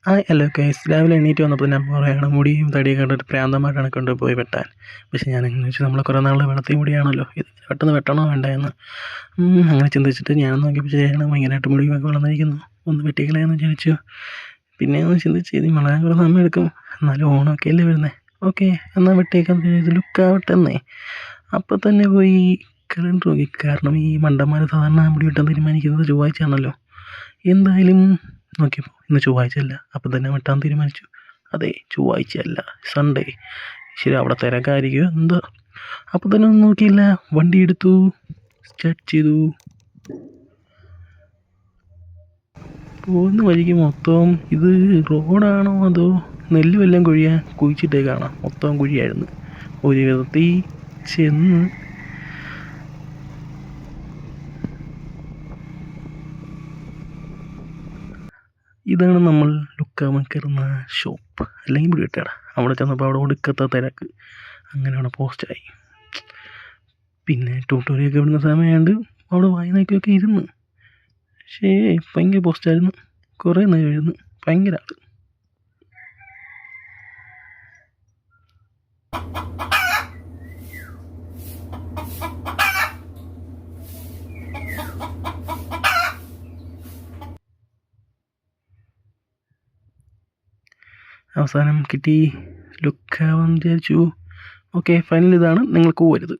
Hello guys, രാവിലെ എണീറ്റ് വന്നപ്പോൾ ഞാൻ പറയുകയാണ് മുടിയും തടിയൊക്കെ കണ്ടിട്ട് പ്രാന്തമായിട്ടാണ് കൊണ്ടുപോയി വെട്ടാൻ. പക്ഷേ ഞാൻ എങ്ങനെ വെച്ചാൽ നമ്മളെ കുറേ നാൾ വെളുത്ത മുടിയാണല്ലോ, ഇത് പെട്ടെന്ന് വെട്ടണോ വേണ്ട എന്ന് അങ്ങനെ ചിന്തിച്ചിട്ട് ഞാൻ നോക്കിയപ്പോൾ ശരിയാണ്, ഭയങ്കരമായിട്ട് മുടിയൊക്കെ വളർന്നിരിക്കുന്നു, ഒന്ന് വെട്ടിക്കളയാന്ന് വിചാരിച്ചു. പിന്നെ ഒന്ന് ചിന്തിച്ച് ഇത് വളരാൻ കുറേ സമയം എടുക്കും, എന്നാലും ഓണമൊക്കെ അല്ലേ വരുന്നത്, ഓക്കെ എന്നാൽ വെട്ടിയേക്കാൻ ഇത് ലുക്കാവട്ടെന്നേ. അപ്പോൾ തന്നെ പോയി കലണ്ടർ നോക്കി. കാരണം ഈ മണ്ടന്മാർ സാധാരണ മുടി വെട്ടാൻ തീരുമാനിക്കുന്നത് ചൊവ്വാഴ്ചയാണല്ലോ. എന്തായാലും നോക്കിയപ്പോൾ ഇന്ന് ചൊവ്വാഴ്ചയല്ല, അപ്പം തന്നെ വെട്ടാൻ തീരുമാനിച്ചു. അതെ, ചൊവ്വാഴ്ചയല്ല, സൺഡേ. ശരി, അവിടെ തിരക്കായിരിക്കുമോ എന്തോ. അപ്പം തന്നെ ഒന്നും നോക്കിയില്ല, വണ്ടി എടുത്തു, സ്റ്റാർട്ട് ചെയ്തു. പോകുന്ന വഴിക്ക് മൊത്തം ഇത് റോഡാണോ അതോ നെല്ല് വല്ലതും കുഴിച്ചിട്ടേക്കാണോ, മൊത്തം കുഴിയായിരുന്നു. ഒരു വിധത്തിൽ ചെന്ന് ഇതാണ് നമ്മൾ ലുക്കാവാൻ കയറുന്ന ഷോപ്പ്, അല്ലെങ്കിൽ മുടി വെട്ടേടാ. അവിടെ ചെന്നപ്പോൾ അവിടെ ഒടുക്കത്ത തിരക്ക്, അങ്ങനെ അവിടെ പോസ്റ്റായി. പിന്നെ ട്യൂട്ടോറിയൊക്കെ വിടുന്ന സമയമായതുകൊണ്ട് അവിടെ വായി നോക്കിയൊക്കെ ഇരുന്ന്. പക്ഷേ ഭയങ്കര പോസ്റ്റായിരുന്നു, കുറേ നേരം ഇരുന്ന്, ഭയങ്കര ആൾ. അവസാനം കിട്ടി, ലുക്കാവാൻ വിചാരിച്ചു. ഓക്കെ, ഫൈനൽ ഇതാണ്, നിങ്ങൾക്ക് പോകരുത്.